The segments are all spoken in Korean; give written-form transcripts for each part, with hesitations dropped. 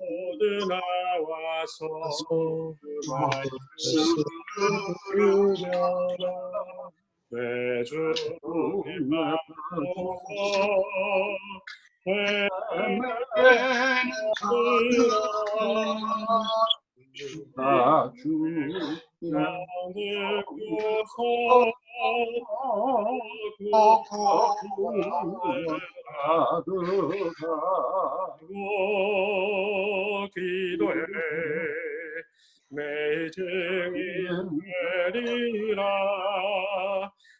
모두 나와서 말씀을 들으려라. 내 주님 앞서서 나 주 나를 구하고 기도해 매일 증인 되리라.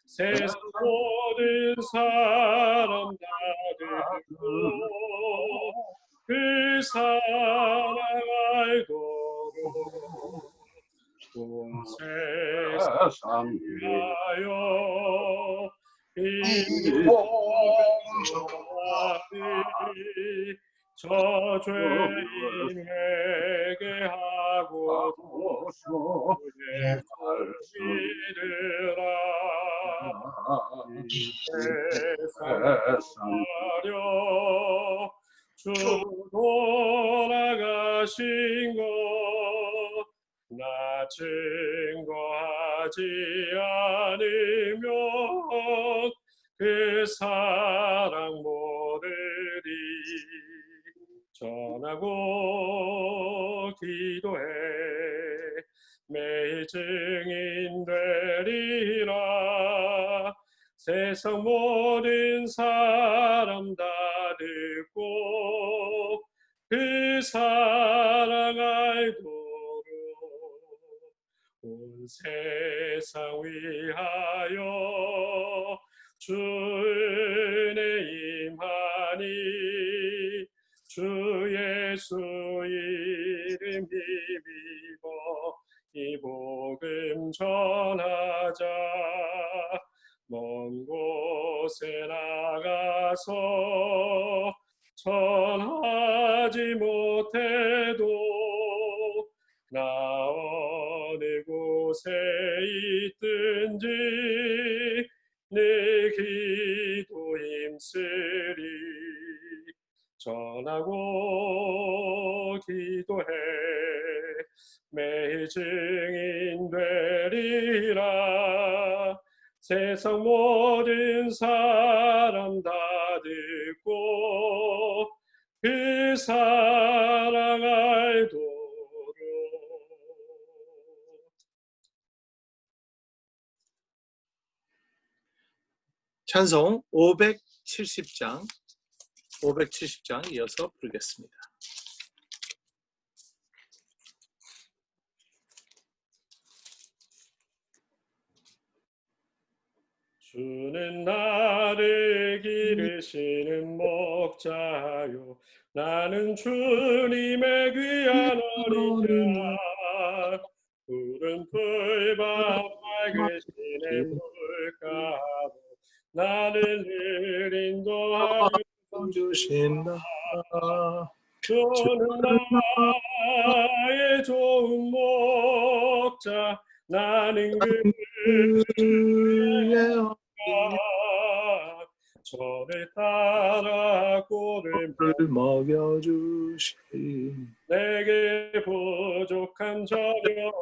세상 모든 사람 다 듣고 그 사랑 알도록 온 세상 위하여 인공성하리 저 죄인 회개하고 주의 믿으라. 이 세상 하려 주 돌아가신 것 나 증거하지 않으면 그 사랑 모르리. 전하고 기도해 매일 증인 되리라. 세상 모든 사람 다 듣고 그 사랑 알도록 온 세상 위하여 주 은혜 임하니 주 예수 이름 힘입어 이 복음 전하자. 먼 곳에 나가서 전하지 못해도 나 어느 곳에 있든지 내 기도 힘쓰리. 전하고 기도해 매일 증인 되리라. 세상 모든 사람 다 듣고 그 사랑 알도록. 찬송 570장 이어서 부르겠습니다. 주는 나를 기르시는 목자요 나는 주님의 귀한 어린양. 푸른 풀밭 맑으시네 물가로 나를 늘 인도하여 주신다. 주는 나의 좋은 목자 나는 그의 저를 따라 꼴을 먹여주신 내게 부족함 전혀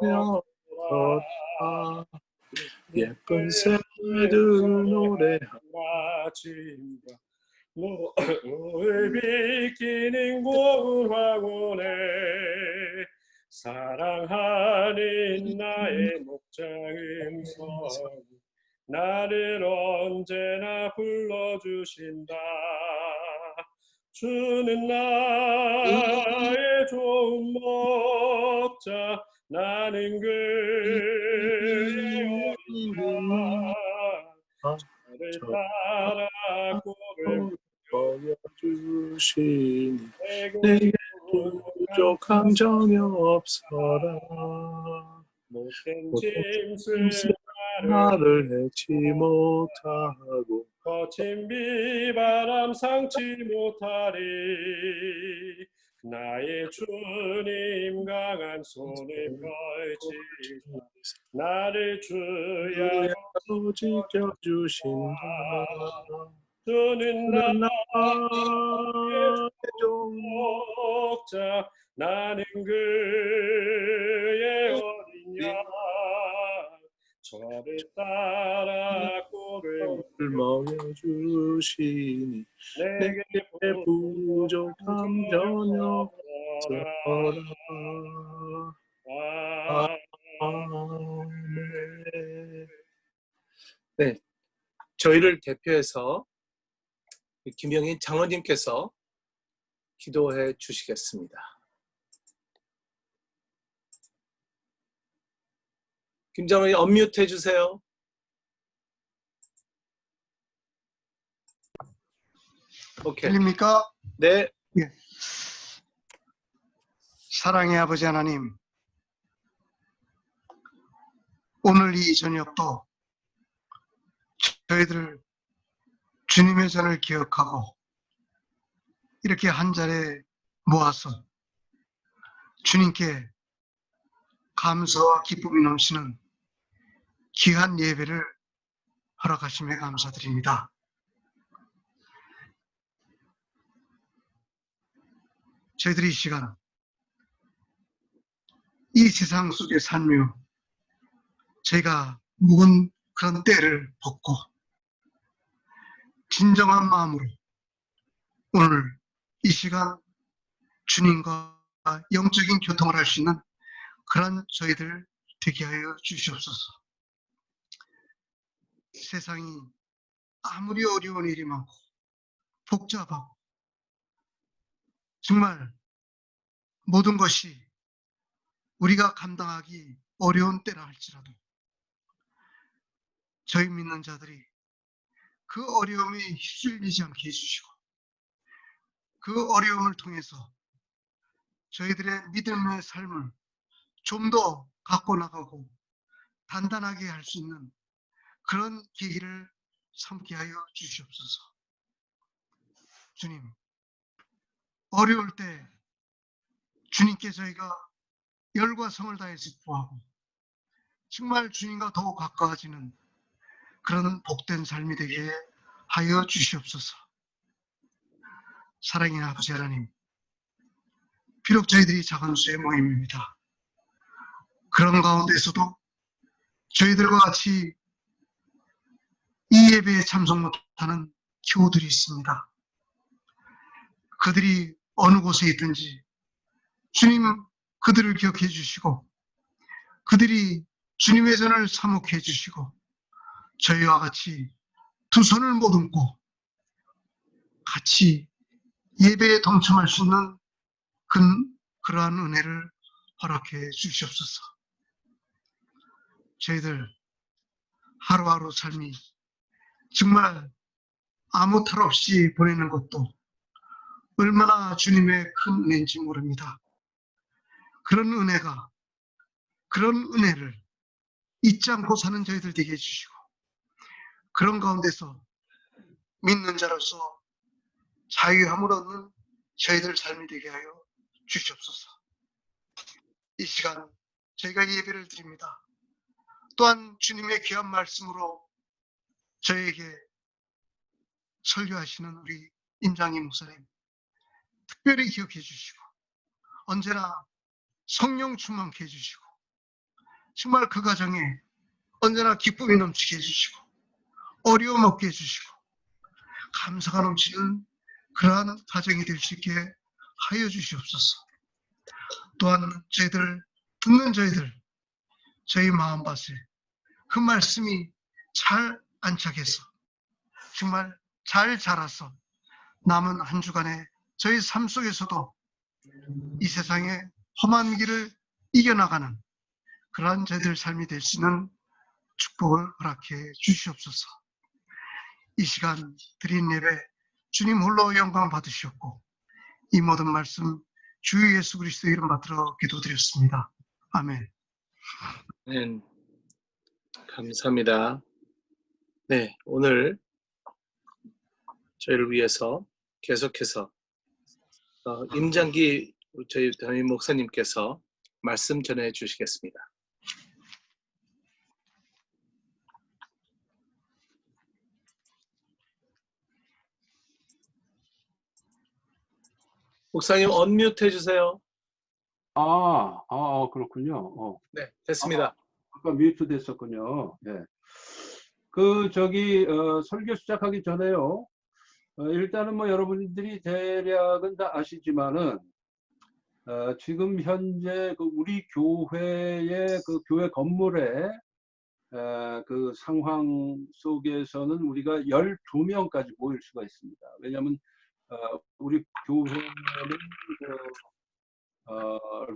없다. 예쁜 새들 노래하라. 노을 비키는 고운 황혼에 사랑하는 나의 목자 음성 나를 언제나 불러주신다. 주는 나의 좋은 목자 나는 그의 어린양 저를 따라 꼴을 먹여주시니 내게 부족함 전혀 없어라. 못된 짐승 나를 해치 못하고 거친 비바람 상치 못하리. 나의 주님 강한 손을 펼치사 나를 주야로 지켜주신다. 주는 나의 좋은 목자 나는 그의 어린 양 저를 따라 꼴을 먹여주시니 내게 내 부족함 전혀 없어라. 없어라. 아, 아멘. 네, 저희를 대표해서 김영인 장로님께서 기도해 주시겠습니다. 김 장로님 언뮤트 해주세요. 오케이. 들립니까? 네, 예. 사랑의 아버지 하나님, 오늘 이 저녁도 저희들 주님의 전을 기억하고 이렇게 한 자리에 모아서 주님께 감사와 기쁨이 넘치는 귀한 예배를 허락하심에 감사드립니다. 저희들이 이 시간 이 세상 속의 삶유 저희가 묵은 그런 때를 벗고 진정한 마음으로 오늘 이 시간 주님과 영적인 교통을 할 수 있는 그런 저희들 되게 하여 주시옵소서. 세상이 아무리 어려운 일이 많고 복잡하고 정말 모든 것이 우리가 감당하기 어려운 때라 할지라도 저희 믿는 자들이 그 어려움에 휩쓸리지 않게 해주시고 그 어려움을 통해서 저희들의 믿음의 삶을 좀 더 갖고 나가고 단단하게 할 수 있는 그런 계기를 삼게 하여 주시옵소서. 주님, 어려울 때 주님께 저희가 열과 성을 다해서 구하고 정말 주님과 더욱 가까워지는 그런 복된 삶이 되게 하여 주시옵소서. 사랑의 아버지 하나님, 비록 저희들이 작은 수의 모임입니다. 그런 가운데서도 저희들과 같이 이 예배에 참석 못하는 교우들이 있습니다. 그들이 어느 곳에 있든지 주님 그들을 기억해 주시고 그들이 주님의 전을 사목해 주시고 저희와 같이 두 손을 모듬고 같이 예배에 동참할 수 있는 그러한 은혜를 허락해 주시옵소서. 저희들 하루하루 삶이 정말 아무 탈 없이 보내는 것도 얼마나 주님의 큰 은혜인지 모릅니다. 그런 은혜가, 그런 은혜를 잊지 않고 사는 저희들 되게 해주시고 그런 가운데서 믿는 자로서 자유함을 얻는 저희들 삶이 되게 하여 주시옵소서. 이 시간 저희가 예배를 드립니다. 또한 주님의 귀한 말씀으로 저에게 설교하시는 우리 임장희 목사님 특별히 기억해 주시고 언제나 성령 충만케 해주시고 정말 그 가정에 언제나 기쁨이 넘치게 해주시고 어려움 없게 해주시고 감사가 넘치는 그러한 가정이 될 수 있게 하여 주시옵소서. 또한 저희들 듣는 저희들 저희 마음밭에 그 말씀이 잘 안착해서 정말 잘 자라서 남은 한 주간의 저희 삶 속에서도 이 세상의 험한 길을 이겨나가는 그러한 저희들 삶이 될 수 있는 축복을 허락해 주시옵소서. 이 시간 드린 예배 주님 홀로 영광 받으시옵고 이 모든 말씀 주 예수 그리스도 이름 받들어 기도드렸습니다. 아멘. 네, 감사합니다. 네, 오늘 저희를 위해서 계속해서 임장기 저희 담임 목사님께서 말씀 전해 주시겠습니다. 목사님 언뮤트 해주세요. 그렇군요. 네, 됐습니다. 아까 뮤트 됐었군요. 예. 설교 시작하기 전에요. 일단은 뭐 여러분들이 대략은 다 아시지만은, 지금 현재 우리 교회의 교회 건물에 그 상황 속에서는 우리가 12명까지 모일 수가 있습니다. 왜냐하면 우리 교회는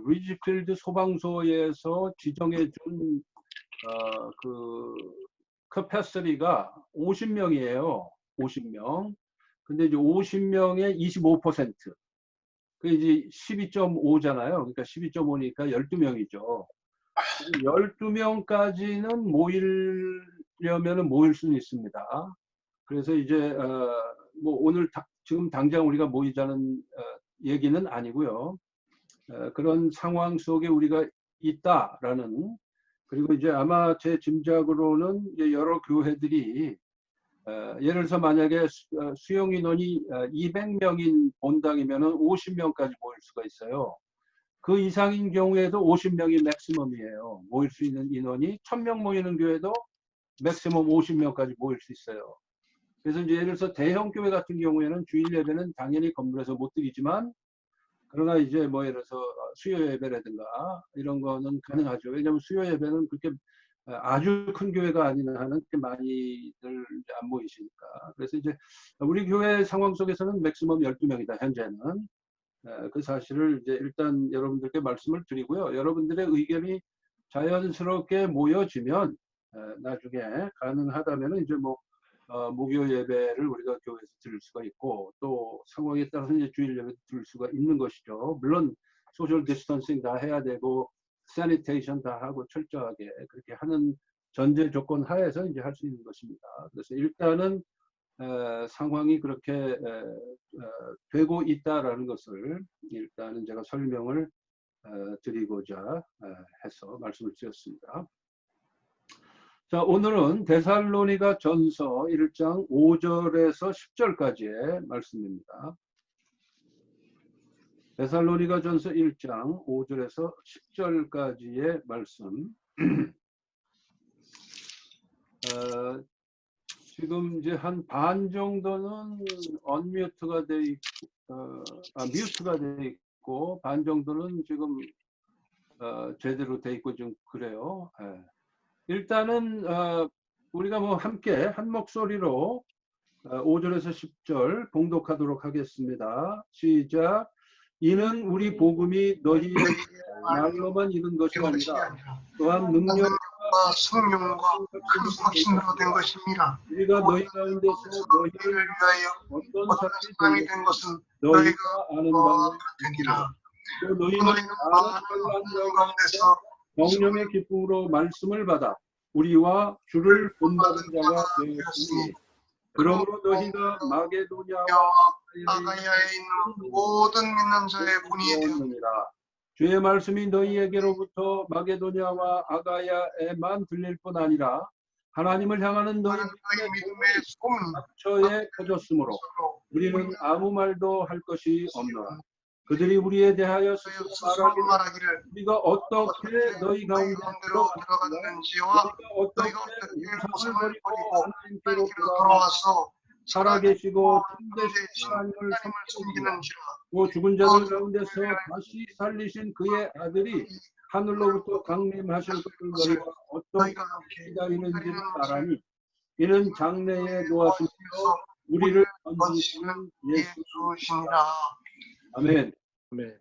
리지필드 소방서에서 지정해준 캐패시티가 50명이에요. 50명. 근데 이제 50명의 25%. 그 이제 12.5잖아요. 그러니까 12.5니까 12명이죠. 12명까지는 모이려면 모일 수는 있습니다. 그래서 이제 뭐 오늘 지금 당장 우리가 모이자는 얘기는 아니고요. 그런 상황 속에 우리가 있다라는, 그리고 이제 아마 제 짐작으로는 이제 여러 교회들이 예를 들어서 만약에 수용 인원이 200명인 본당이면은 50명까지 모일 수가 있어요. 그 이상인 경우에도 50명이 맥시멈이에요. 모일 수 있는 인원이 1000명 모이는 교회도 맥시멈 50명까지 모일 수 있어요. 그래서 이제 예를 들어서 대형 교회 같은 경우에는 주일 예배는 당연히 건물에서 못 드리지만, 그러나 이제 뭐 예를 들어서 수요 예배라든가 이런 거는 가능하죠. 왜냐하면 수요 예배는 그렇게 아주 큰 교회가 아닌 한은 그렇게 많이들 안 모이시니까. 그래서 이제 우리 교회 상황 속에서는 맥시멈 12명이다 현재는. 그 사실을 이제 일단 여러분들께 말씀을 드리고요. 여러분들의 의견이 자연스럽게 모여지면 나중에 가능하다면 이제 뭐 목요 예배를 우리가 교회에서 드릴 수가 있고, 또 상황에 따라서 이제 주일 예배 드릴 수가 있는 것이죠. 물론 소셜 디스턴싱 다 해야 되고 세니테이션 다 하고 철저하게 그렇게 하는 전제 조건 하에서 이제 할 수 있는 것입니다. 그래서 일단은 상황이 그렇게 되고 있다라는 것을 일단은 제가 설명을 드리고자 해서 말씀을 드렸습니다. 자, 오늘은 데살로니가 전서 1장 5절에서 10절까지의 말씀입니다. 데살로니가 전서 1장 5절에서 10절까지의 말씀. 지금 이제 한 반 정도는 언뮤트가 돼 있고, 뮤트가 돼 있고, 반 정도는 지금 제대로 돼 있고 좀 그래요. 일단은 우리가 뭐 함께 한 목소리로 5절에서 10절 봉독하도록 하겠습니다. 시작. 이는 우리 복음이 너희에게 말로만 이른 것이 아니라 또한 능력과 성령과 큰 확신으로 된 것입니다. 우리가 너희 가운데서 너희를 위하여 어떤 사람이 된 것은 너희가 아는 바와 같으니라. 또 너희는 많은 가운데서 성령의 기쁨으로 말씀을 받아 우리와 주를 본받은 자가 되었으니, 그러므로 너희가 마게도냐와 아가야에 있는 모든 믿는 자의 본이 되었느니라. 주의 말씀이 너희에게로부터 마게도냐와 아가야에만 들릴 뿐 아니라 하나님을 향하는 너희 믿음의 소문 각처에 퍼졌으므로 우리는 아무 말도 할 것이 없노라. 그들이 우리에 대하여 스스로 말하기를 우리가 어떻게 너희 가운데 들어갔는지와 너희가 어떻게 우상을 버리고 하나님께로 돌아와서 살아계시고 참되신 하나님을 섬기는지라. 또 죽은 자들 가운데서 다시 살리신 그의 아들이 하늘로부터 강림하실 것을 너희가 어떻게 기다리는지를 알아니, 이는 장래에 놓아주셔서 우리를 건지시는 예수시니라. 아멘. 네.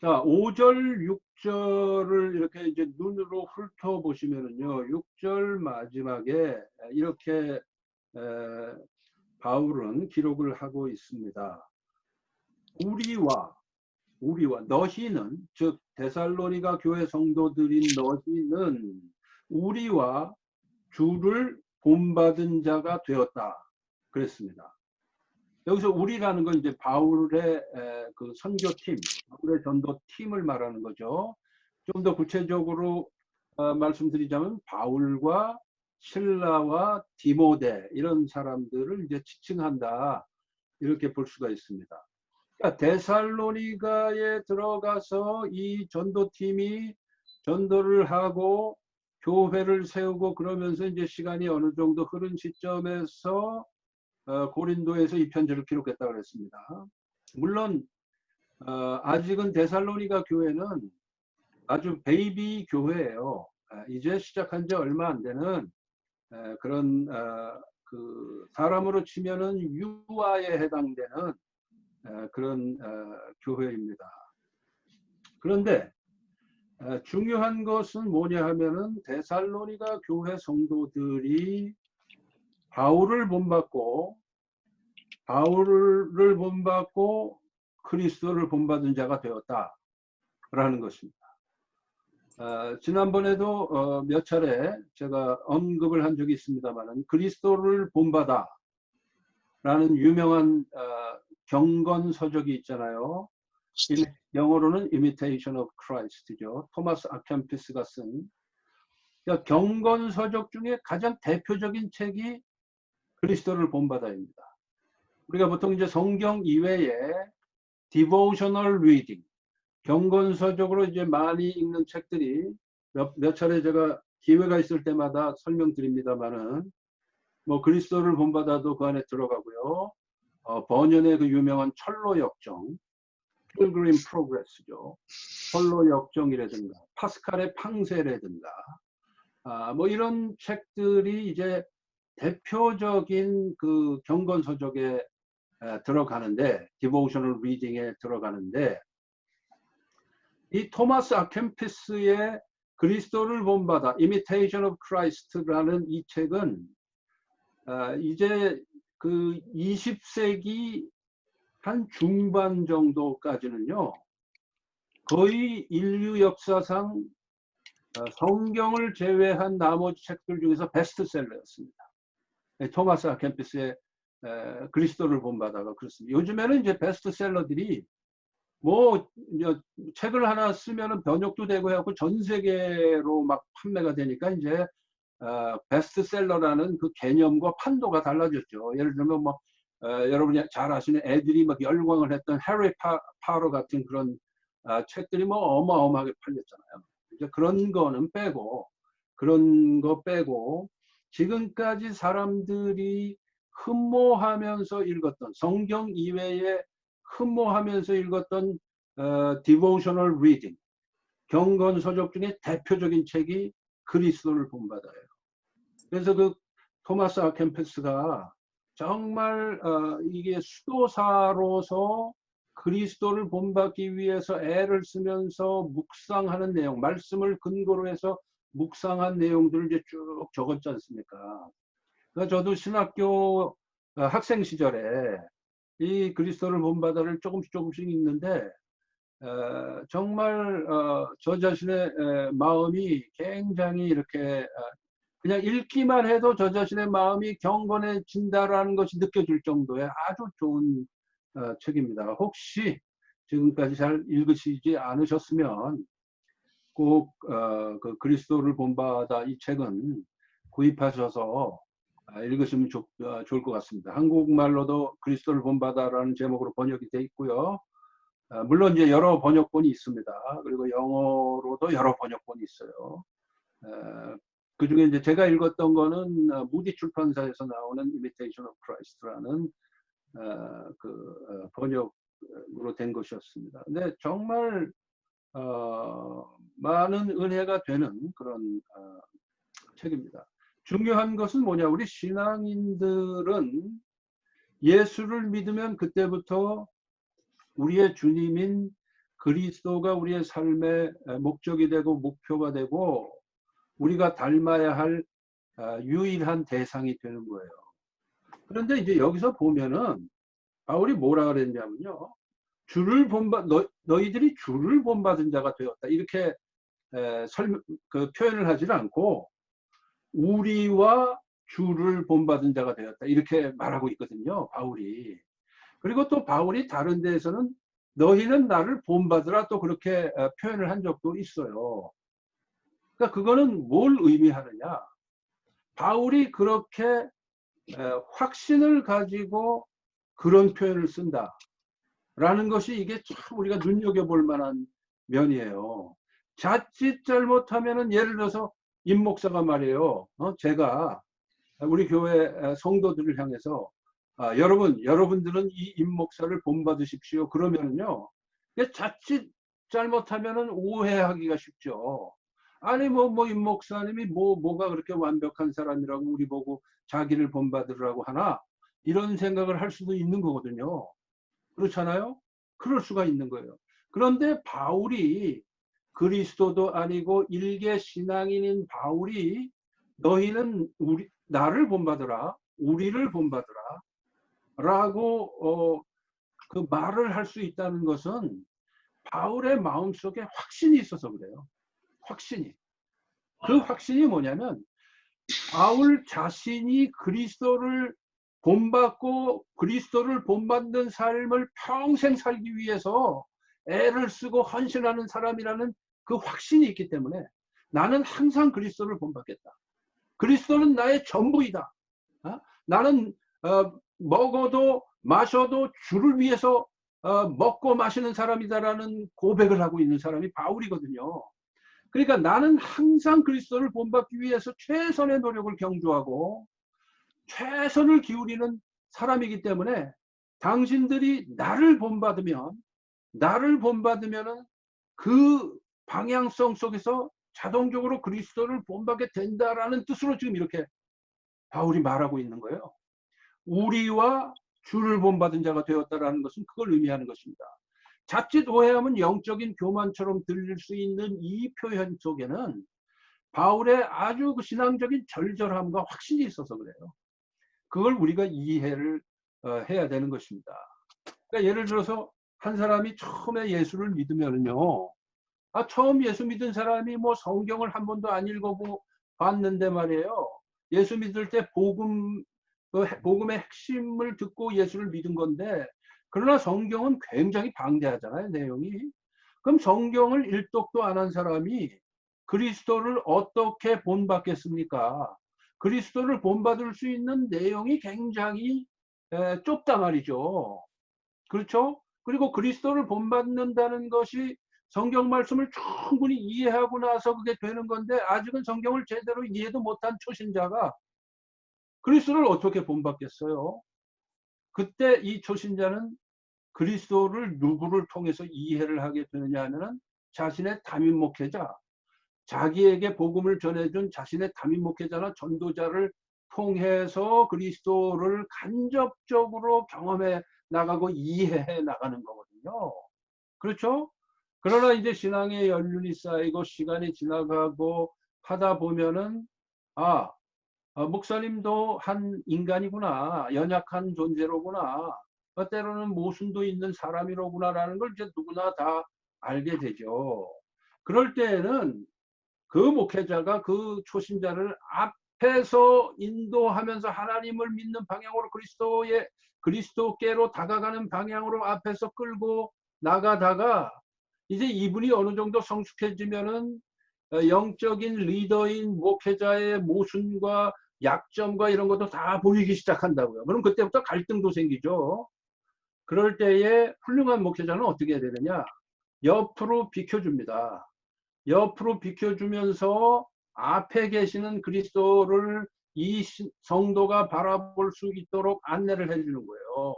자, 5절, 6절을 이렇게 이제 눈으로 훑어보시면은요, 6절 마지막에 이렇게 바울은 기록을 하고 있습니다. 우리와 너희는, 즉 데살로니가 교회 성도들인 너희는 우리와 주를 본받은 자가 되었다 그랬습니다. 여기서 우리라는 건 이제 바울의 그 선교팀, 바울의 전도팀을 말하는 거죠. 좀 더 구체적으로 말씀드리자면 바울과 실라와 디모데 이런 사람들을 이제 지칭한다, 이렇게 볼 수가 있습니다. 그러니까 데살로니가에 들어가서 이 전도팀이 전도를 하고 교회를 세우고 그러면서 이제 시간이 어느 정도 흐른 시점에서 고린도에서 이 편지를 기록했다고 그랬습니다. 물론 아직은 데살로니가 교회는 아주 베이비 교회예요. 이제 시작한 지 얼마 안 되는 그런 그 사람으로 치면은 유아에 해당되는 그런 교회입니다. 그런데 중요한 것은 뭐냐 하면은 데살로니가 교회 성도들이 바울을 본받고 그리스도를 본받은 자가 되었다라는 것입니다. 지난번에도 몇 차례 제가 언급을 한 적이 있습니다만 그리스도를 본받아 라는 유명한 경건서적이 있잖아요. 영어로는 Imitation of Christ죠. 토마스 아켐피스가 쓴 그러니까 경건서적 중에 가장 대표적인 책이 그리스도를 본받아입니다. 우리가 보통 이제 성경 이외에 devotional reading, 경건서적으로 이제 많이 읽는 책들이 몇 차례 제가 기회가 있을 때마다 설명드립니다만은 뭐 그리스도를 본받아도 그 안에 들어가고요. 번연의 그 유명한 철로 역정, Pilgrim Progress죠. 철로 역정이라든가 파스칼의 팡세라든가 뭐 이런 책들이 이제 대표적인 그 경건서적에 들어가는데 디보셔널 리딩에 들어가는데 이 토마스 아켐피스의 그리스도를 본받아 Imitation of Christ라는 이 책은 이제 그 20세기 한 중반 정도까지는요 거의 인류 역사상 성경을 제외한 나머지 책들 중에서 베스트셀러였습니다. 토마스 아켐피스의 그리스도를 본받아가 그렇습니다. 요즘에는 이제 베스트셀러들이 뭐 책을 하나 쓰면은 번역도 되고 해갖고 전 세계로 막 판매가 되니까 이제 베스트셀러라는 그 개념과 판도가 달라졌죠. 예를 들면 뭐 여러분이 잘 아시는 애들이 막 열광을 했던 해리 파터 같은 그런 책들이 뭐 어마어마하게 팔렸잖아요. 이제 그런 거는 빼고 그런 거 빼고 지금까지 사람들이 흠모하면서 읽었던 성경 이외에 흠모하면서 읽었던 devotional reading 경건서적 중에 대표적인 책이 그리스도를 본받아요. 그래서 그 토마스 아켐피스가 정말 이게 수도사로서 그리스도를 본받기 위해서 애를 쓰면서 묵상하는 내용, 말씀을 근거로 해서 묵상한 내용들을 이제 쭉 적었지 않습니까? 그러니까 저도 신학교 학생 시절에 이 그리스도를 본받아를 조금씩 읽는데 정말 저 자신의 마음이 굉장히 이렇게 그냥 읽기만 해도 저 자신의 마음이 경건해진다라는 것이 느껴질 정도의 아주 좋은 책입니다. 혹시 지금까지 잘 읽으시지 않으셨으면 꼭 그 그리스도를 본받아 이 책은 구입하셔서 읽으시면 좋을 것 같습니다. 한국말로도 그리스도를 본받아라는 제목으로 번역이 되어 있고요. 물론 이제 여러 번역본이 있습니다. 그리고 영어로도 여러 번역본이 있어요. 그 중에 이제 제가 읽었던 거는 무디 출판사에서 나오는 Imitation of Christ라는 그 번역으로 된 것이었습니다. 근데 정말 많은 은혜가 되는 그런 책입니다. 중요한 것은 뭐냐? 우리 신앙인들은 예수를 믿으면 그때부터 우리의 주님인 그리스도가 우리의 삶의 목적이 되고 목표가 되고 우리가 닮아야 할 유일한 대상이 되는 거예요. 그런데 이제 여기서 보면은 바울이 뭐라 그랬냐면요. 너희들이 주를 본받은 자가 되었다. 이렇게 그 표현을 하지 않고 우리와 주를 본받은 자가 되었다. 이렇게 말하고 있거든요. 바울이. 그리고 또 바울이 다른 데에서는 너희는 나를 본받으라 또 그렇게 표현을 한 적도 있어요. 그러니까 그거는 뭘 의미하느냐. 바울이 그렇게 확신을 가지고 그런 표현을 쓴다. 라는 것이 이게 참 우리가 눈여겨볼 만한 면이에요. 자칫 잘못하면은 예를 들어서 임 목사가 말이에요. 제가 우리 교회 성도들을 향해서 여러분들은 이 임 목사를 본받으십시오. 그러면은요, 자칫 잘못하면은 오해하기가 쉽죠. 아니 임 목사님이 뭐가 그렇게 완벽한 사람이라고 우리 보고 자기를 본받으라고 하나 이런 생각을 할 수도 있는 거거든요. 그렇잖아요? 그럴 수가 있는 거예요. 그런데 바울이 그리스도도 아니고 일개 신앙인인 바울이 너희는 나를 본받으라, 우리를 본받으라 라고 그 말을 할 수 있다는 것은 바울의 마음속에 확신이 있어서 그래요. 확신이. 그 확신이 뭐냐면 바울 자신이 그리스도를 본받고 그리스도를 본받는 삶을 평생 살기 위해서 애를 쓰고 헌신하는 사람이라는 그 확신이 있기 때문에 나는 항상 그리스도를 본받겠다. 그리스도는 나의 전부이다. 나는 먹어도 마셔도 주를 위해서 먹고 마시는 사람이다라는 고백을 하고 있는 사람이 바울이거든요. 그러니까 나는 항상 그리스도를 본받기 위해서 최선의 노력을 경주하고 최선을 기울이는 사람이기 때문에 당신들이 나를 본받으면은 그 방향성 속에서 자동적으로 그리스도를 본받게 된다라는 뜻으로 지금 이렇게 바울이 말하고 있는 거예요. 우리와 주를 본받은 자가 되었다라는 것은 그걸 의미하는 것입니다. 자칫 오해하면 영적인 교만처럼 들릴 수 있는 이 표현 속에는 바울의 아주 그 신앙적인 절절함과 확신이 있어서 그래요. 그걸 우리가 이해를 해야 되는 것입니다. 그러니까 예를 들어서 한 사람이 처음에 예수를 믿으면요, 처음 예수 믿은 사람이 뭐 성경을 한 번도 안 읽어보고 봤는데 말이에요. 예수 믿을 때 복음의 핵심을 듣고 예수를 믿은 건데, 그러나 성경은 굉장히 방대하잖아요, 내용이. 그럼 성경을 일독도 안 한 사람이 그리스도를 어떻게 본받겠습니까? 그리스도를 본받을 수 있는 내용이 굉장히 좁다 말이죠. 그렇죠? 그리고 그리스도를 본받는다는 것이 성경 말씀을 충분히 이해하고 나서 그게 되는 건데, 아직은 성경을 제대로 이해도 못한 초신자가 그리스도를 어떻게 본받겠어요? 그때 이 초신자는 그리스도를 누구를 통해서 이해를 하게 되느냐 하면은 자신의 담임 목회자, 자기에게 복음을 전해준 자신의 담임 목회자나 전도자를 통해서 그리스도를 간접적으로 경험해 나가고 이해해 나가는 거거든요. 그렇죠? 그러나 이제 신앙의 연륜이 쌓이고 시간이 지나가고 하다 보면은 목사님도 한 인간이구나, 연약한 존재로구나, 때로는 모순도 있는 사람이로구나라는 걸 이제 누구나 다 알게 되죠. 그럴 때에는 그 목회자가 그 초신자를 앞에서 인도하면서 하나님을 믿는 방향으로 그리스도께로 다가가는 방향으로 앞에서 끌고 나가다가 이제 이분이 어느 정도 성숙해지면은 영적인 리더인 목회자의 모순과 약점과 이런 것도 다 보이기 시작한다고요. 그럼 그때부터 갈등도 생기죠. 그럴 때에 훌륭한 목회자는 어떻게 해야 되느냐? 옆으로 비켜줍니다. 옆으로 비켜주면서 앞에 계시는 그리스도를 이 성도가 바라볼 수 있도록 안내를 해주는 거예요.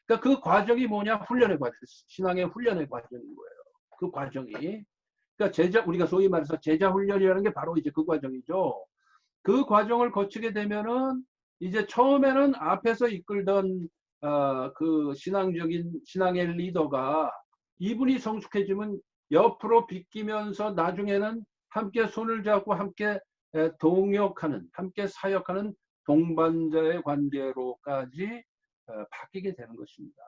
그러니까 그 과정이 뭐냐? 훈련의 과정, 신앙의 훈련의 과정인 거예요. 그 과정이. 그러니까 우리가 소위 말해서 제자 훈련이라는 게 바로 이제 그 과정이죠. 그 과정을 거치게 되면은 이제 처음에는 앞에서 이끌던 그 신앙의 리더가 이분이 성숙해지면 옆으로 비끼면서 나중에는 함께 손을 잡고 함께 동역하는, 함께 사역하는 동반자의 관계로까지 바뀌게 되는 것입니다.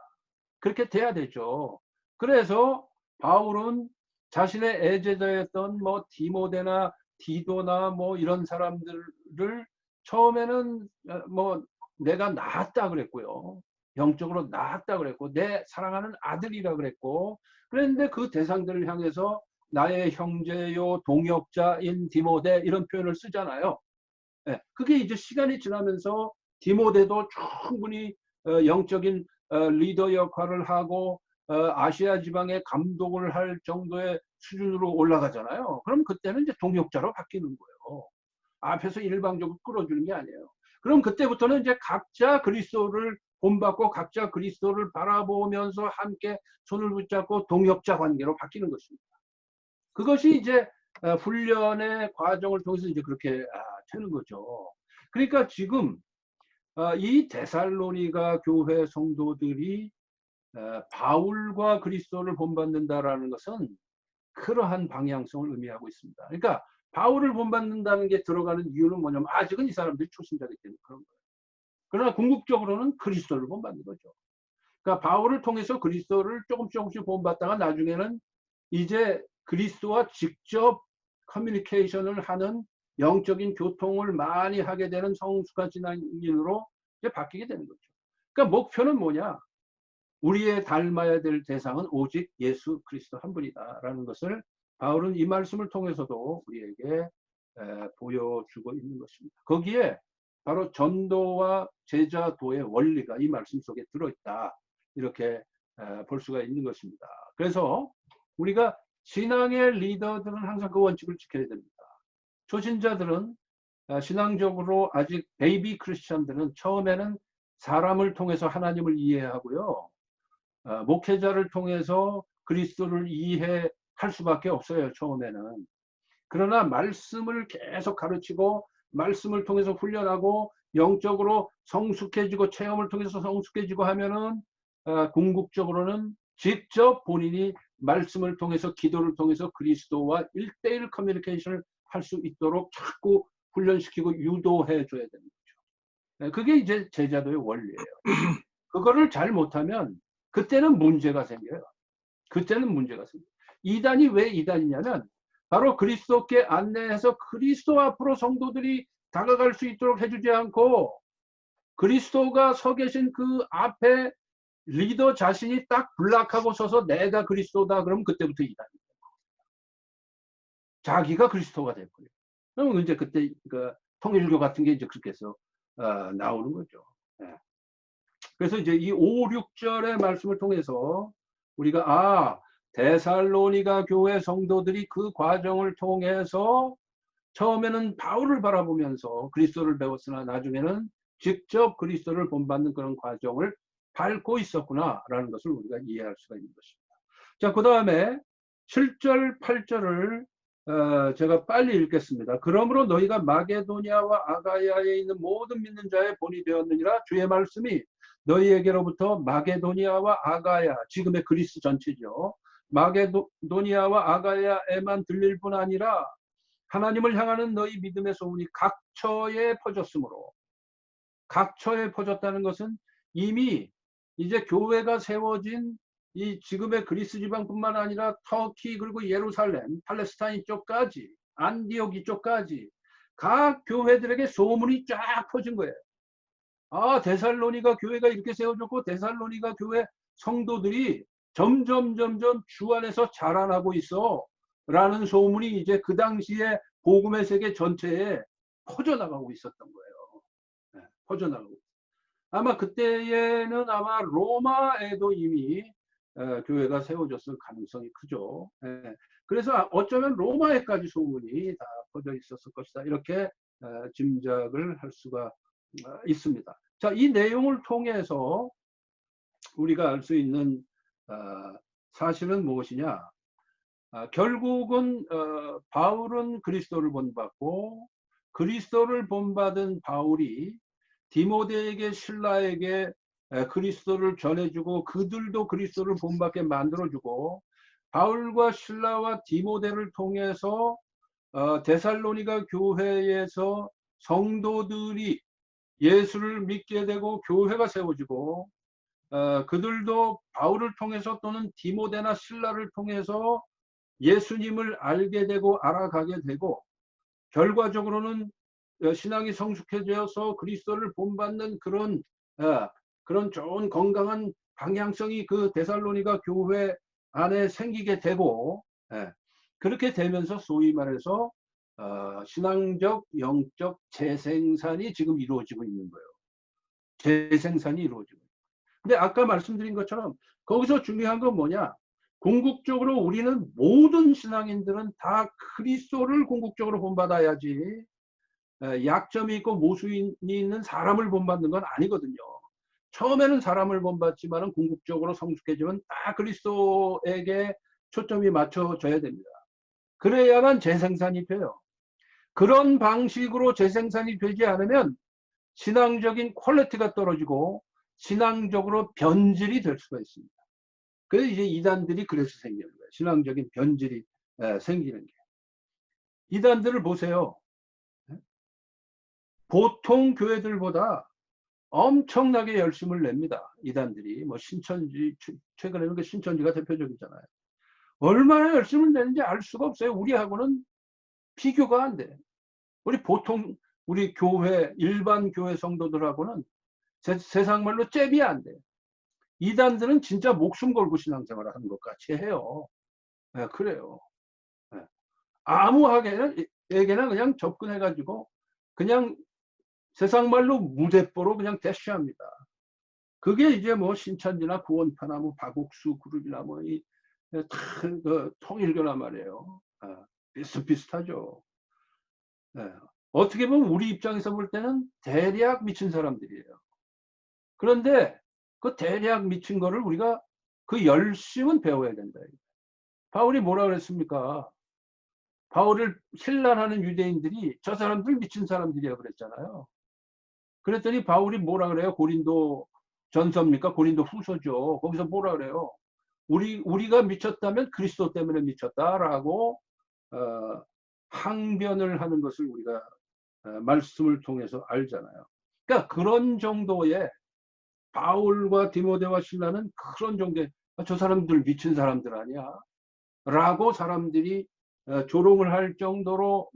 그렇게 돼야 되죠. 그래서 바울은 자신의 애제자였던 뭐 디모데나 디도나 뭐 이런 사람들을 처음에는 뭐 내가 낳았다 그랬고요. 영적으로 낳았다 그랬고 내 사랑하는 아들이라 그랬고, 그런데 그 대상들을 향해서 나의 형제요 동역자인 디모데 이런 표현을 쓰잖아요. 그게 이제 시간이 지나면서 디모데도 충분히 영적인 리더 역할을 하고 아시아 지방에 감독을 할 정도의 수준으로 올라가잖아요. 그럼 그때는 이제 동역자로 바뀌는 거예요. 앞에서 일방적으로 끌어주는 게 아니에요. 그럼 그때부터는 이제 각자 그리스도를 본받고 각자 그리스도를 바라보면서 함께 손을 붙잡고 동역자 관계로 바뀌는 것입니다. 그것이 이제 훈련의 과정을 통해서 이제 그렇게 되는 거죠. 그러니까 지금 이 데살로니가 교회 성도들이 바울과 그리스도를 본받는다라는 것은 그러한 방향성을 의미하고 있습니다. 그러니까 바울을 본받는다는 게 들어가는 이유는 뭐냐면 아직은 이 사람들이 초신자이기 때문에 그런 거예요. 그러나 궁극적으로는 그리스도를 본받는 거죠. 그러니까 바울을 통해서 그리스도를 조금씩 본받다가 나중에는 이제 그리스도와 직접 커뮤니케이션을 하는 영적인 교통을 많이 하게 되는 성숙한 신앙인으로 이제 바뀌게 되는 거죠. 그러니까 목표는 뭐냐? 우리의 닮아야 될 대상은 오직 예수 그리스도 한 분이다라는 것을 바울은 이 말씀을 통해서도 우리에게 보여주고 있는 것입니다. 거기에 바로 전도와 제자도의 원리가 이 말씀 속에 들어있다. 이렇게 볼 수가 있는 것입니다. 그래서 우리가 신앙의 리더들은 항상 그 원칙을 지켜야 됩니다. 초신자들은 신앙적으로 아직 베이비 크리스천들은 처음에는 사람을 통해서 하나님을 이해하고요. 목회자를 통해서 그리스도를 이해할 수밖에 없어요. 처음에는. 그러나 말씀을 계속 가르치고 말씀을 통해서 훈련하고 영적으로 성숙해지고 체험을 통해서 성숙해지고 하면은 궁극적으로는 직접 본인이 말씀을 통해서 기도를 통해서 그리스도와 1대1 커뮤니케이션을 할 수 있도록 자꾸 훈련시키고 유도해 줘야 되는 거죠. 그게 이제 제자도의 원리예요. 그거를 잘 못하면 그때는 문제가 생겨요. 그때는 문제가 생겨요. 이단이 왜 이단이냐면 바로 그리스도께 안내해서 그리스도 앞으로 성도들이 다가갈 수 있도록 해주지 않고 그리스도가 서 계신 그 앞에 리더 자신이 딱 블락하고 서서 내가 그리스도다 그러면 그때부터 이단이 돼요. 자기가 그리스도가 될 거예요. 그러면 이제 그때 그 통일교 같은 게 이제 그렇게 해서 나오는 거죠. 네. 그래서 이제 이 5, 6절의 말씀을 통해서 우리가 데살로니가 교회 성도들이 그 과정을 통해서 처음에는 바울을 바라보면서 그리스도를 배웠으나 나중에는 직접 그리스도를 본받는 그런 과정을 밟고 있었구나라는 것을 우리가 이해할 수가 있는 것입니다. 자, 그 다음에 7절, 8절을 제가 빨리 읽겠습니다. 그러므로 너희가 마게도니아와 아가야에 있는 모든 믿는 자의 본이 되었느니라. 주의 말씀이 너희에게로부터 마게도니아와 아가야, 지금의 그리스 전체죠. 마게도니아와 아가야에만 들릴 뿐 아니라 하나님을 향하는 너희 믿음의 소문이 각처에 퍼졌으므로, 각처에 퍼졌다는 것은 이미 이제 교회가 세워진 이 지금의 그리스 지방뿐만 아니라 터키 그리고 예루살렘, 팔레스타인 쪽까지, 안디옥 이쪽까지 각 교회들에게 소문이 쫙 퍼진 거예요. 데살로니가 교회가 이렇게 세워졌고 데살로니가 교회 성도들이 점점 주 안에서 자라나고 있어 라는 소문이 이제 그 당시에 복음의 세계 전체에 퍼져나가고 있었던 거예요. 네, 퍼져나가고. 아마 그때에는 아마 로마에도 이미 교회가 세워졌을 가능성이 크죠. 그래서 어쩌면 로마에까지 소문이 다 퍼져 있었을 것이다. 이렇게 짐작을 할 수가 있습니다. 자, 이 내용을 통해서 우리가 알 수 있는 사실은 무엇이냐? 결국은 바울은 그리스도를 본받고 그리스도를 본받은 바울이 디모데에게 실라에게 그리스도를 전해주고 그들도 그리스도를 본받게 만들어주고 바울과 실라와 디모데를 통해서 데살로니가 교회에서 성도들이 예수를 믿게 되고 교회가 세워지고 그들도 바울을 통해서 또는 디모데나 실라를 통해서 예수님을 알게 되고 알아가게 되고 결과적으로는 신앙이 성숙해져서 그리스도를 본받는 그런 좋은 건강한 방향성이 그 데살로니가 교회 안에 생기게 되고 그렇게 되면서 소위 말해서 신앙적 영적 재생산이 지금 이루어지고 있는 거예요. 재생산이 이루어지고 근데 아까 말씀드린 것처럼 거기서 중요한 건 뭐냐? 궁극적으로 우리는 모든 신앙인들은 다 그리스도를 궁극적으로 본받아야지 약점이 있고 모순이 있는 사람을 본받는 건 아니거든요. 처음에는 사람을 본받지만 궁극적으로 성숙해지면 다 그리스도에게 초점이 맞춰져야 됩니다. 그래야만 재생산이 돼요. 그런 방식으로 재생산이 되지 않으면 신앙적인 퀄리티가 떨어지고 신앙적으로 변질이 될 수가 있습니다. 그래서 이제 이단들이 그래서 생기는 거예요. 신앙적인 변질이 생기는 게. 이단들을 보세요. 보통 교회들보다 엄청나게 열심을 냅니다. 이단들이. 뭐 신천지, 최근에는 그 신천지가 대표적이잖아요. 얼마나 열심을 내는지 알 수가 없어요. 우리하고는 비교가 안 돼. 우리 교회, 일반 교회 성도들하고는 세상 말로 잽이 안 돼. 이단들은 진짜 목숨 걸고 신앙생활을 하는 것 같이 해요. 네, 그래요. 네. 아무에게나 그냥 접근해가지고 그냥 세상 말로 무대뽀로 그냥 대쉬합니다. 그게 이제 뭐 신천지나 구원파나 뭐 박옥수 그룹이나 뭐 이 통일교란 말이에요. 비슷비슷하죠. 네. 어떻게 보면 우리 입장에서 볼 때는 대략 미친 사람들이에요. 그런데 그 대략 미친 거를 우리가 그 열심은 배워야 된다. 바울이 뭐라 그랬습니까? 바울을 힐난하는 유대인들이 저 사람들 미친 사람들이라고 그랬잖아요. 그랬더니 바울이 뭐라 그래요? 고린도 전서입니까? 고린도 후서죠. 거기서 뭐라 그래요? 우리가 미쳤다면 그리스도 때문에 미쳤다라고 항변을 하는 것을 우리가 말씀을 통해서 알잖아요. 그러니까 그런 정도의 바울과 디모데와 실라는 그런 정도의 저 사람들 미친 사람들 아니야? 라고 사람들이 조롱을 할 정도로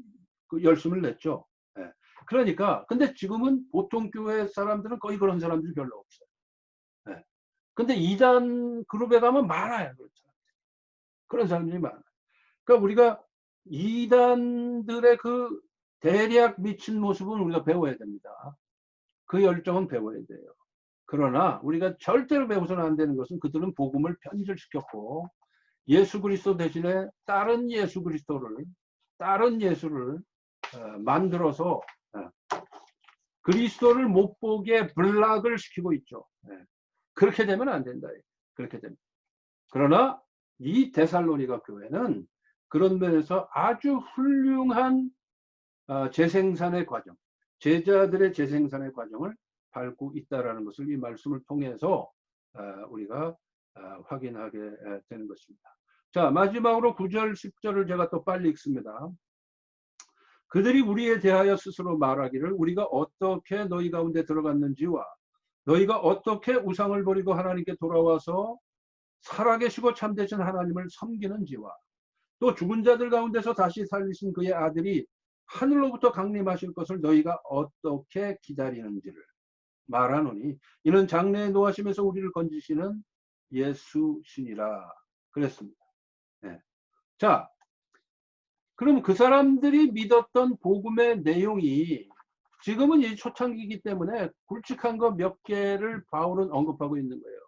그 열심을 냈죠. 그러니까 근데 지금은 보통 교회 사람들은 거의 그런 사람들이 별로 없어요. 근데 이단 그룹에 가면 많아요. 그런 사람들이 많아요. 그러니까 우리가 이단들의 그 대략 미친 모습은 우리가 배워야 됩니다. 그 열정은 배워야 돼요. 그러나 우리가 절대로 배워서는 안 되는 것은 그들은 복음을 편질시켰고 예수 그리스도 대신에 다른 예수를 만들어서 그리스도를 못 보게 블락을 시키고 있죠. 그렇게 되면 안 된다. 그렇게 됩니다. 그러나 이 데살로니가 교회는 그런 면에서 아주 훌륭한 재생산의 과정, 제자들의 재생산의 과정을 밟고 있다라는 것을 이 말씀을 통해서 우리가 확인하게 되는 것입니다. 자, 마지막으로 9절, 10절을 제가 또 빨리 읽습니다. 그들이 우리에 대하여 스스로 말하기를 우리가 어떻게 너희 가운데 들어갔는지와 너희가 어떻게 우상을 버리고 하나님께 돌아와서 살아계시고 참되신 하나님을 섬기는지와 또 죽은 자들 가운데서 다시 살리신 그의 아들이 하늘로부터 강림하실 것을 너희가 어떻게 기다리는지를 말하노니 이는 장래에 노하심에서 우리를 건지시는 예수시니라 그랬습니다. 네. 자, 그럼 그 사람들이 믿었던 복음의 내용이 지금은 이 초창기이기 때문에 굵직한 거 몇 개를 바울은 언급하고 있는 거예요.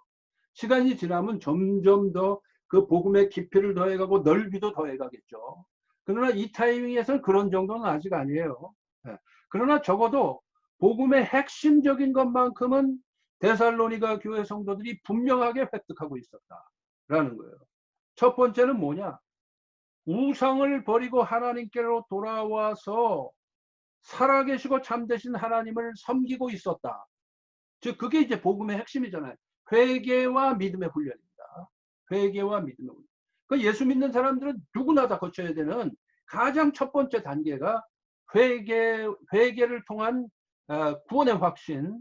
시간이 지나면 점점 더 그 복음의 깊이를 더해가고 넓이도 더해가겠죠. 그러나 이 타이밍에서는 그런 정도는 아직 아니에요. 그러나 적어도 복음의 핵심적인 것만큼은 데살로니가 교회 성도들이 분명하게 획득하고 있었다라는 거예요. 첫 번째는 뭐냐? 우상을 버리고 하나님께로 돌아와서 살아계시고 참되신 하나님을 섬기고 있었다. 즉 그게 이제 복음의 핵심이잖아요. 회개와 믿음의 훈련입니다. 회개와 믿음의 훈련. 그 예수 믿는 사람들은 누구나 다 거쳐야 되는 가장 첫 번째 단계가 회개를 통한 구원의 확신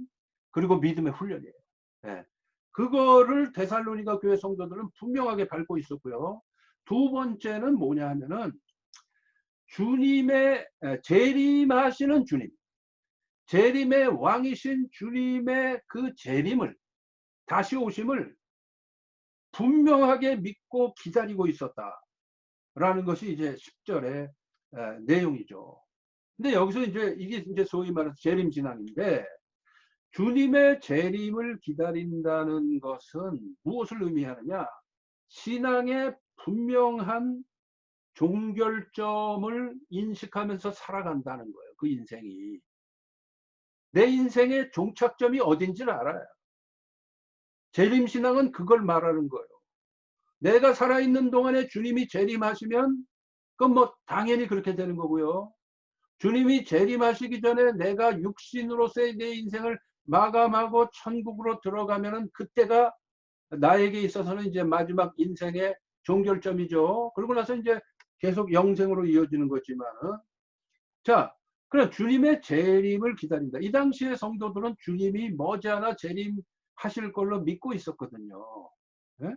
그리고 믿음의 훈련이에요. 그거를 데살로니가 교회 성도들은 분명하게 밟고 있었고요. 두 번째는 뭐냐 하면은 주님의 재림하시는 주님, 재림의 왕이신 주님의 그 재림을, 다시 오심을 분명하게 믿고 기다리고 있었다라는 것이 이제 10절의 내용이죠. 근데 여기서 이제 이게 이제 소위 말해서 재림 신앙인데 주님의 재림을 기다린다는 것은 무엇을 의미하느냐? 신앙의 분명한 종결점을 인식하면서 살아간다는 거예요. 그 인생이. 내 인생의 종착점이 어딘지를 알아요. 재림신앙은 그걸 말하는 거예요. 내가 살아있는 동안에 주님이 재림하시면 그건 뭐 당연히 그렇게 되는 거고요. 주님이 재림하시기 전에 내가 육신으로서의 내 인생을 마감하고 천국으로 들어가면은 그때가 나에게 있어서는 이제 마지막 인생의 종결점이죠. 그러고 나서 이제 계속 영생으로 이어지는 거지만은, 자, 그래 주님의 재림을 기다린다. 이 당시의 성도들은 주님이 머지않아 재림하실 걸로 믿고 있었거든요. 예?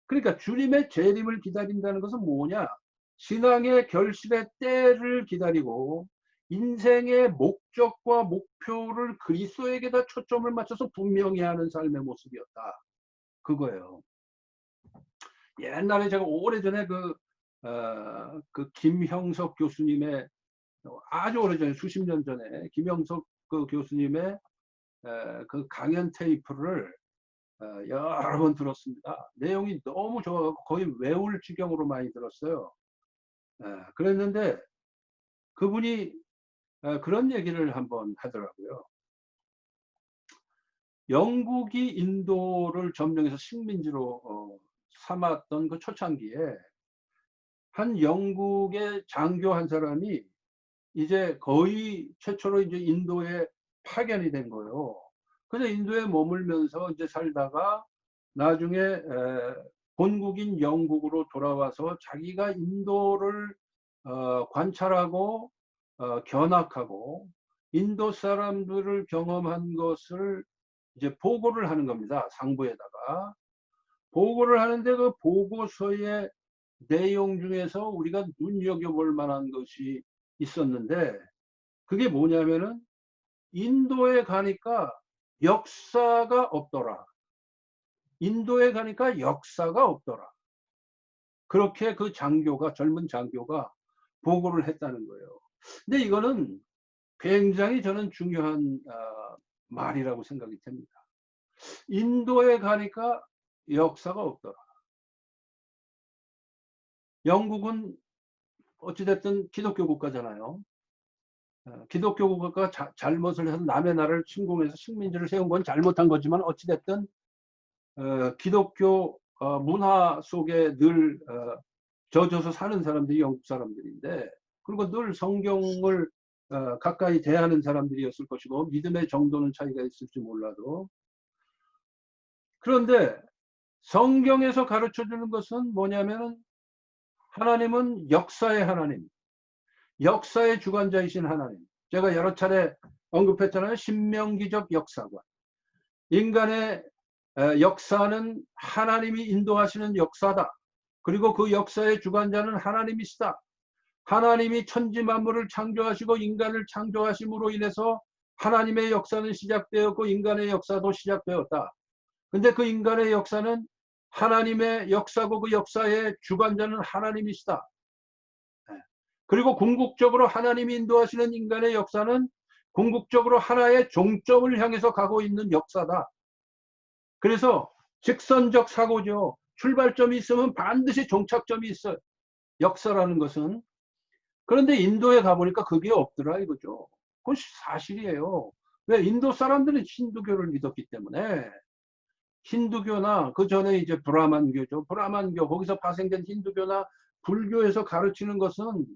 그러니까 주님의 재림을 기다린다는 것은 뭐냐? 신앙의 결실의 때를 기다리고 인생의 목적과 목표를 그리스도에게다 초점을 맞춰서 분명히 하는 삶의 모습이었다. 그거예요. 옛날에 제가 오래전에 그 김형석 교수님의, 아주 오래전에 수십 년 전에 김형석 그 교수님의 그 강연 테이프를 여러 번 들었습니다. 내용이 너무 좋아가지고 거의 외울 지경으로 많이 들었어요. 그랬는데 그분이 그런 얘기를 한번 하더라고요. 영국이 인도를 점령해서 식민지로 삼았던 그 초창기에 한 영국의 장교 한 사람이 이제 거의 최초로 이제 인도에 파견이 된 거예요. 그래서 인도에 머물면서 이제 살다가 나중에 본국인 영국으로 돌아와서 자기가 인도를 관찰하고 견학하고 인도 사람들을 경험한 것을 이제 보고를 하는 겁니다. 상부에다가 보고를 하는데 그 보고서의 내용 중에서 우리가 눈여겨볼 만한 것이 있었는데, 그게 뭐냐면은 인도에 가니까 역사가 없더라. 인도에 가니까 역사가 없더라. 그렇게 그 장교가, 젊은 장교가 보고를 했다는 거예요. 근데 이거는 굉장히 저는 중요한 말이라고 생각이 됩니다. 인도에 가니까 역사가 없더라. 영국은 어찌됐든 기독교 국가잖아요. 기독교 국가가 잘못을 해서 남의 나라를 침공해서 식민지를 세운 건 잘못한 거지만 어찌됐든 기독교 문화 속에 늘 젖어서 사는 사람들이 영국 사람들인데, 그리고 늘 성경을 가까이 대하는 사람들이었을 것이고 믿음의 정도는 차이가 있을지 몰라도, 그런데 성경에서 가르쳐주는 것은 뭐냐면 하나님은 역사의 하나님, 역사의 주관자이신 하나님. 제가 여러 차례 언급했잖아요. 신명기적 역사관. 인간의 역사는 하나님이 인도하시는 역사다. 그리고 그 역사의 주관자는 하나님이시다. 하나님이 천지 만물을 창조하시고 인간을 창조하심으로 인해서 하나님의 역사는 시작되었고 인간의 역사도 시작되었다. 근데 그 인간의 역사는 하나님의 역사고 그 역사의 주관자는 하나님이시다. 그리고 궁극적으로 하나님이 인도하시는 인간의 역사는 궁극적으로 하나의 종점을 향해서 가고 있는 역사다. 그래서 직선적 사고죠. 출발점이 있으면 반드시 종착점이 있어요. 역사라는 것은. 그런데 인도에 가보니까 그게 없더라 이거죠. 그건 사실이에요. 왜? 인도 사람들은 힌두교를 믿었기 때문에. 힌두교나 그 전에 이제 브라만교죠. 브라만교, 거기서 파생된 힌두교나 불교에서 가르치는 것은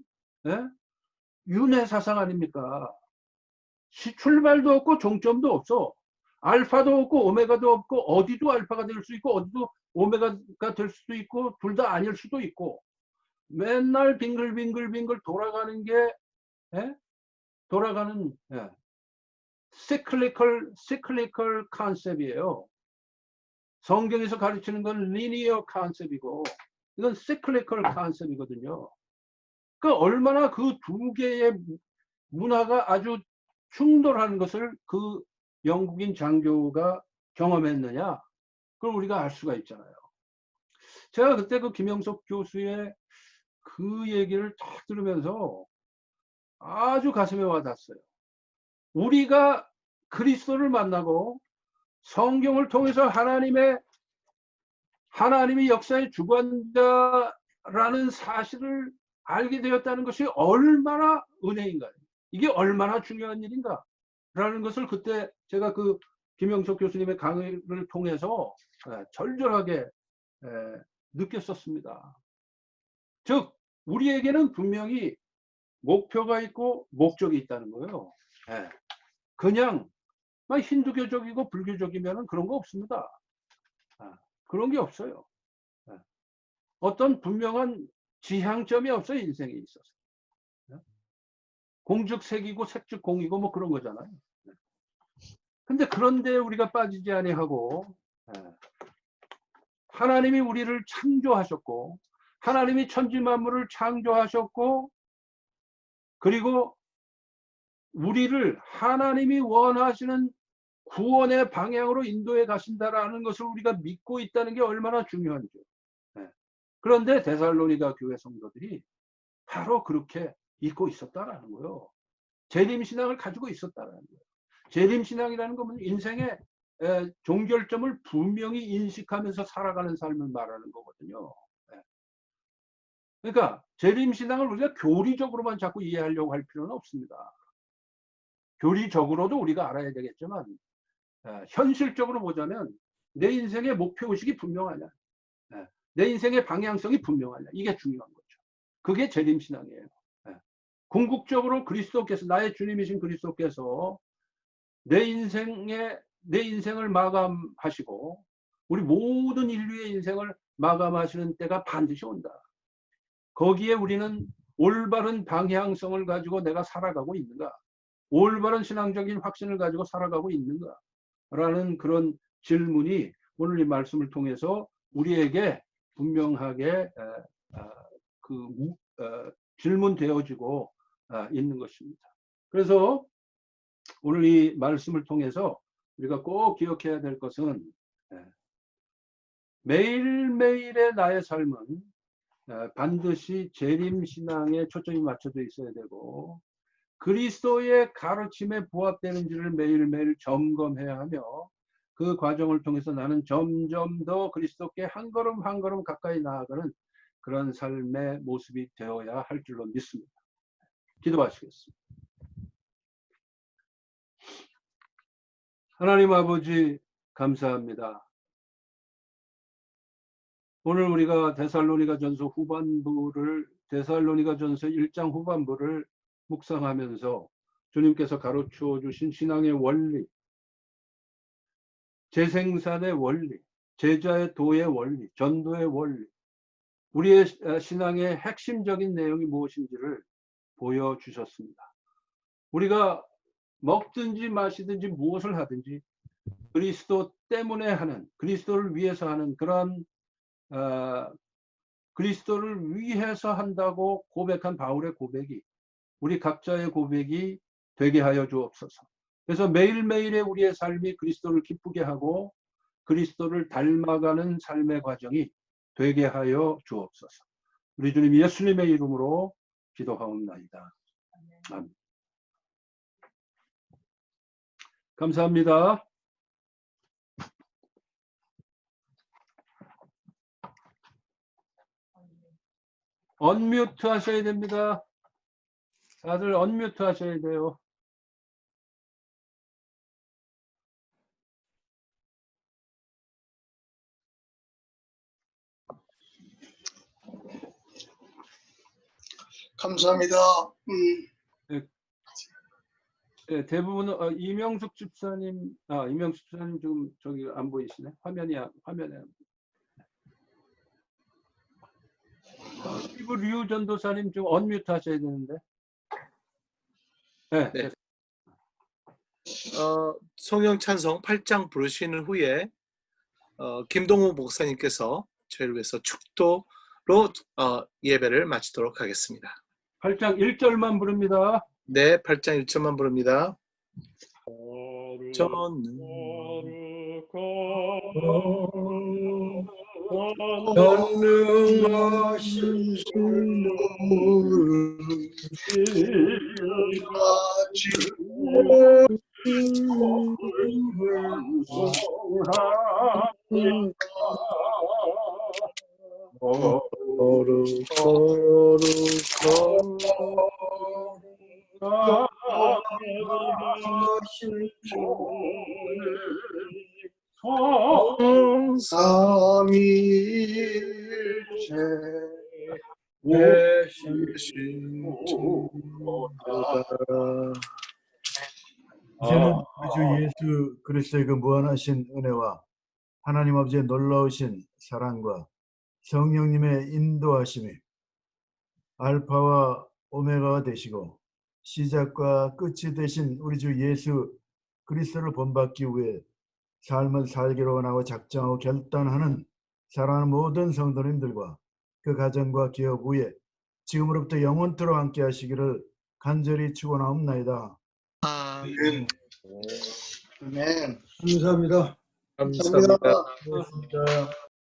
윤회 사상 아닙니까? 출발도 없고 종점도 없어. 알파도 없고 오메가도 없고 어디도 알파가 될 수 있고 어디도 오메가가 될 수도 있고 둘 다 아닐 수도 있고 맨날 빙글빙글 돌아가는 게 돌아가는 cyclical 컨셉이에요. 성경에서 가르치는 건 linear 컨셉이고 이건 cyclical 컨셉이거든요. 그 얼마나 그 두 개의 문화가 아주 충돌하는 것을 그 영국인 장교가 경험했느냐, 그걸 우리가 알 수가 있잖아요. 제가 그때 그 김영석 교수의 그 얘기를 딱 들으면서 아주 가슴에 와닿았어요. 우리가 그리스도를 만나고 성경을 통해서 하나님이 역사의 주관자라는 사실을 알게 되었다는 것이 얼마나 은혜인가요? 이게 얼마나 중요한 일인가? 라는 것을 그때 제가 그 김영석 교수님의 강의를 통해서 절절하게 느꼈었습니다. 즉 우리에게는 분명히 목표가 있고 목적이 있다는 거예요. 그냥 힌두교적이고 불교적이면 그런 거 없습니다. 그런 게 없어요. 어떤 분명한 지향점이 없어요. 인생에 있어서. 공즉색이고 색즉 공이고 뭐 그런 거잖아요. 근데 그런데 우리가 빠지지 아니하고 하나님이 우리를 창조하셨고 하나님이 천지 만물을 창조하셨고 그리고 우리를 하나님이 원하시는 구원의 방향으로 인도해 가신다라는 것을 우리가 믿고 있다는 게 얼마나 중요한지. 그런데 데살로니가 교회 성도들이 바로 그렇게 믿고 있었다라는 거예요. 재림신앙을 가지고 있었다라는 거예요. 재림신앙이라는 것은 인생의 종결점을 분명히 인식하면서 살아가는 삶을 말하는 거거든요. 그러니까 재림신앙을 우리가 교리적으로만 자꾸 이해하려고 할 필요는 없습니다. 교리적으로도 우리가 알아야 되겠지만 현실적으로 보자면 내 인생의 목표의식이 분명하냐, 내 인생의 방향성이 분명하냐, 이게 중요한 거죠. 그게 재림신앙이에요. 궁극적으로 그리스도께서, 나의 주님이신 그리스도께서 내 인생을 마감하시고 우리 모든 인류의 인생을 마감하시는 때가 반드시 온다. 거기에 우리는 올바른 방향성을 가지고 내가 살아가고 있는가, 올바른 신앙적인 확신을 가지고 살아가고 있는가 라는 그런 질문이 오늘 이 말씀을 통해서 우리에게 분명하게 질문되어지고 있는 것입니다. 그래서 오늘 이 말씀을 통해서 우리가 꼭 기억해야 될 것은 매일매일의 나의 삶은 반드시 재림신앙에 초점이 맞춰져 있어야 되고 그리스도의 가르침에 부합되는지를 매일매일 점검해야 하며 그 과정을 통해서 나는 점점 더 그리스도께 한 걸음 한 걸음 가까이 나아가는 그런 삶의 모습이 되어야 할 줄로 믿습니다. 기도하시겠습니다. 하나님 아버지 감사합니다. 오늘 우리가 데살로니가전서 1장 후반부를 묵상하면서 주님께서 가르쳐 주신 신앙의 원리, 재생산의 원리, 제자의 도의 원리, 전도의 원리, 우리의 신앙의 핵심적인 내용이 무엇인지를 보여주셨습니다. 우리가 먹든지 마시든지 무엇을 하든지 그리스도 때문에 하는, 그리스도를 위해서 하는 그런 그리스도를 위해서 한다고 고백한 바울의 고백이 우리 각자의 고백이 되게 하여 주옵소서. 그래서 매일매일의 우리의 삶이 그리스도를 기쁘게 하고 그리스도를 닮아가는 삶의 과정이 되게 하여 주옵소서. 우리 주님 예수님의 이름으로 기도하옵나이다. 아멘. 감사합니다. 언뮤트 하셔야 됩니다. 다들 언뮤트 하셔야 돼요. 감사합니다. 네, 대부분 이명숙 집사님, 이명숙 집사님 지금 저기 안 보이시네. 화면에. 스티브 류 전도사님 좀 언뮤트 하셔야 되는데. 네. 네. 성령 찬송 8장 부르시는 후에 김동호 목사님께서 저희를 위해서 축도로 예배를 마치도록 하겠습니다. 8장 1절만 부릅니다. 네, 8장 1절만 부릅니다. 저는 전능하신 삼위일체 이제는 우리 주 예수 그리스도의 그 무한하신 은혜와 하나님 아버지의 놀라우신 사랑과 성령님의 인도하심이 알파와 오메가가 되시고 시작과 끝이 되신 우리 주 예수 그리스도를 본받기 위해 삶을 살기로 원하고 작정하고 결단하는 사랑하는 모든 성도님들과 그 가정과 기업 위에 지금으로부터 영원토록 함께 하시기를 간절히 축원하옵나이다. 아멘. 아멘. 감사합니다. 감사합니다. 고맙습니다.